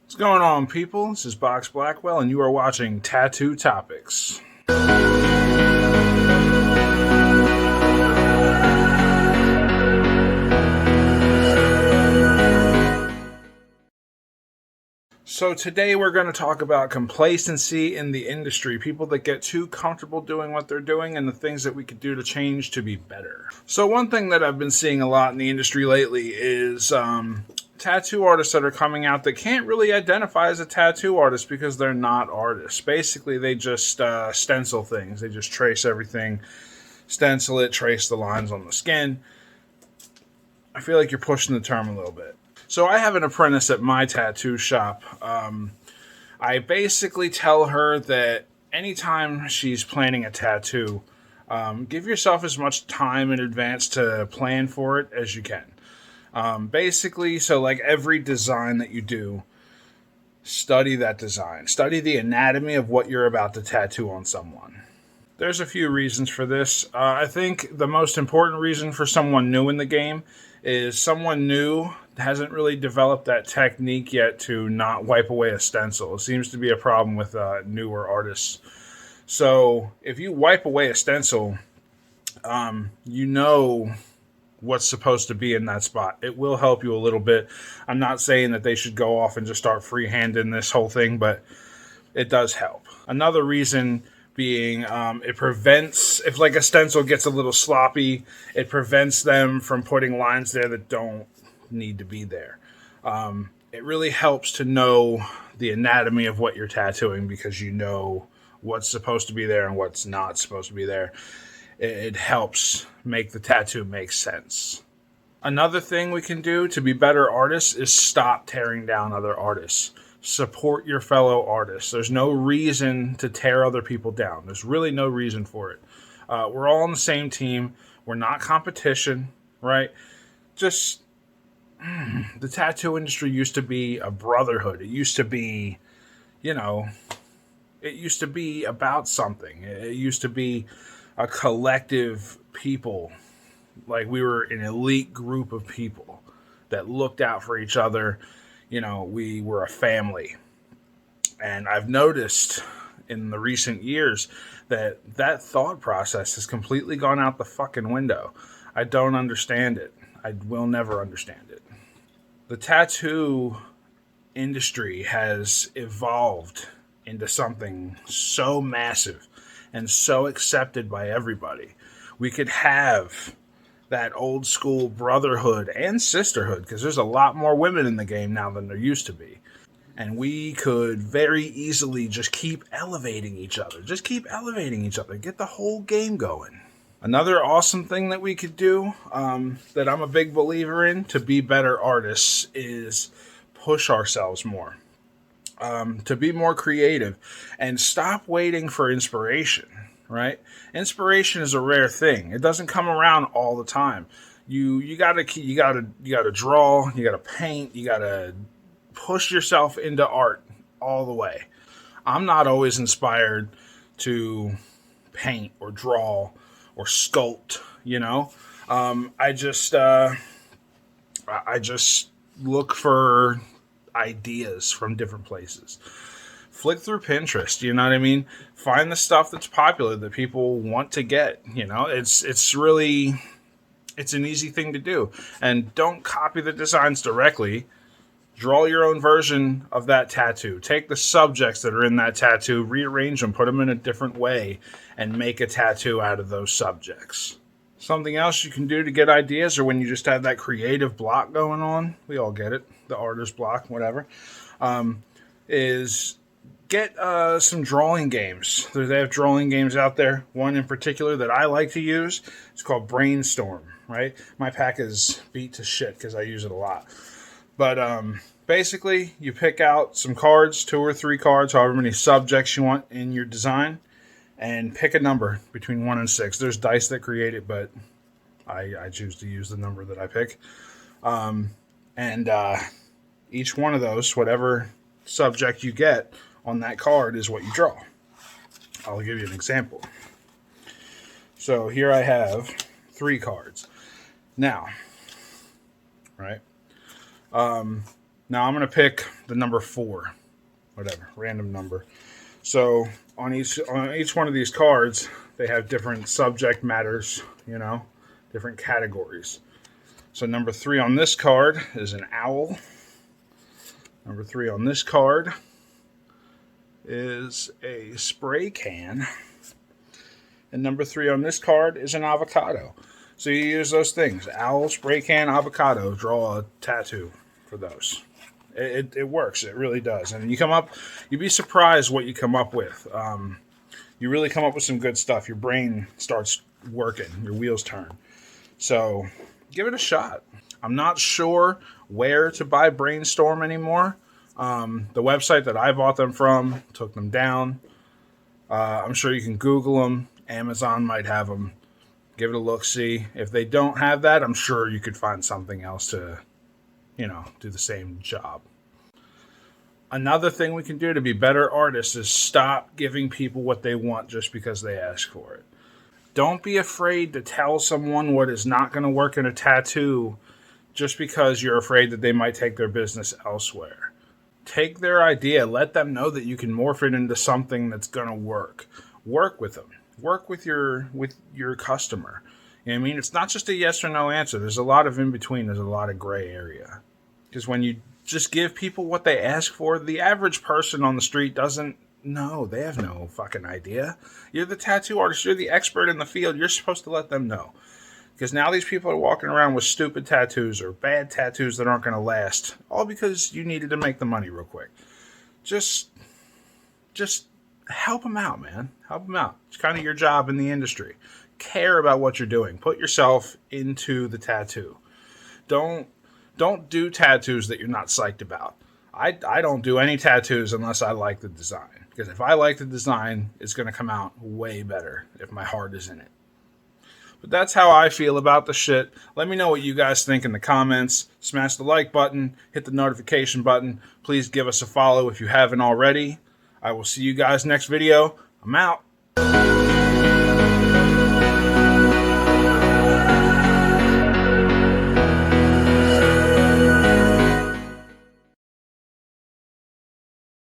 What's going on, people? This is Box Blackwell, and you are watching Tattoo Topics. So today we're going to talk about complacency in the industry, people that get too comfortable doing what they're doing and the things that we could do to change to be better. So one thing that I've been seeing a lot in the industry lately is tattoo artists that are coming out that can't really identify as a tattoo artist because they're not artists. Basically, they just stencil things. They just trace everything, stencil it, trace the lines on the skin. I feel like you're pushing the term a little bit. So I have an apprentice at my tattoo shop. I basically tell her that anytime she's planning a tattoo, give yourself as much time in advance to plan for it as you can. Basically, so like every design that you do, study that design. Study the anatomy of what you're about to tattoo on someone. There's a few reasons for this. I think the most important reason for someone new in the game is someone new hasn't really developed that technique yet to not wipe away a stencil. It seems to be a problem with newer artists. So if you wipe away a stencil, you know what's supposed to be in that spot. It will help you a little bit. I'm not saying that they should go off and just start freehanding this whole thing, but it does help. Another reason being it prevents, if like a stencil gets a little sloppy, it prevents them from putting lines there that don't need to be there. It really helps to know the anatomy of what you're tattooing because you know what's supposed to be there and what's not supposed to be there. It helps make the tattoo make sense. Another thing we can do to be better artists is stop tearing down other artists. Support your fellow artists. There's no reason to tear other people down. There's really no reason for it. We're all on the same team. We're not competition, right? Just the tattoo industry used to be a brotherhood. It used to be, it used to be about something. It used to be a collective people. Like we were an elite group of people that looked out for each other. We were a family. And I've noticed in the recent years that thought process has completely gone out the fucking window. I don't understand it. I will never understand it. The tattoo industry has evolved into something so massive and so accepted by everybody. We could have that old school brotherhood and sisterhood because there's a lot more women in the game now than there used to be. And we could very easily just keep elevating each other. Get the whole game going. Another awesome thing that we could do that I'm a big believer in to be better artists is push ourselves more. To be more creative and stop waiting for inspiration, right? Inspiration is a rare thing. It doesn't come around all the time. You gotta draw, you gotta paint, you gotta push yourself into art all the way. I'm not always inspired to paint or draw or sculpt, I just look for ideas from different places. Flick through Pinterest, you know what I mean? Find the stuff that's popular that people want to get, It's really, it's an easy thing to do. And don't copy the designs directly. Draw your own version of that tattoo. Take the subjects that are in that tattoo, rearrange them, put them in a different way, and make a tattoo out of those subjects. Something else you can do to get ideas, or when you just have that creative block going on, we all get it, the artist block, whatever, is get some drawing games. They have drawing games out there. One in particular that I like to use, it's called Brainstorm, right? My pack is beat to shit because I use it a lot. But basically, you pick out some cards, 2 or 3 cards, however many subjects you want in your design, and pick a number between 1 and 6. There's dice that create it, but I choose to use the number that I pick. And each one of those, whatever subject you get on that card, is what you draw. I'll give you an example. So here I have 3 cards. Now, right? Now I'm going to pick the number 4, whatever, random number. So on each one of these cards, they have different subject matters, different categories. So number 3 on this card is an owl. Number 3 on this card is a spray can. And number 3 on this card is an avocado. So you use those things: owl, spray can, avocado. Draw a tattoo for those. It works. It really does. And you'd be surprised what you come up with. You really come up with some good stuff. Your brain starts working. Your wheels turn. So give it a shot. I'm not sure where to buy Brainstorm anymore. The website that I bought them from took them down. I'm sure you can Google them. Amazon might have them. Give it a look, see. If they don't have that, I'm sure you could find something else to, do the same job. Another thing we can do to be better artists is stop giving people what they want just because they ask for it. Don't be afraid to tell someone what is not going to work in a tattoo just because you're afraid that they might take their business elsewhere. Take their idea. Let them know that you can morph it into something that's going to work. Work with them. Work with your customer. You know what I mean? It's not just a yes or no answer. There's a lot of in between. There's a lot of gray area. Because when you just give people what they ask for, the average person on the street doesn't know. They have no fucking idea. You're the tattoo artist. You're the expert in the field. You're supposed to let them know. Because now these people are walking around with stupid tattoos or bad tattoos that aren't going to last. All because you needed to make the money real quick. Just help them out, man. Help them out. It's kind of your job in the industry. Care about what you're doing. Put yourself into the tattoo. Don't do tattoos that you're not psyched about. I don't do any tattoos unless I like the design. Because if I like the design, it's going to come out way better if my heart is in it. But that's how I feel about the shit. Let me know what you guys think in the comments. Smash the like button. Hit the notification button. Please give us a follow if you haven't already. I will see you guys next video. I'm out.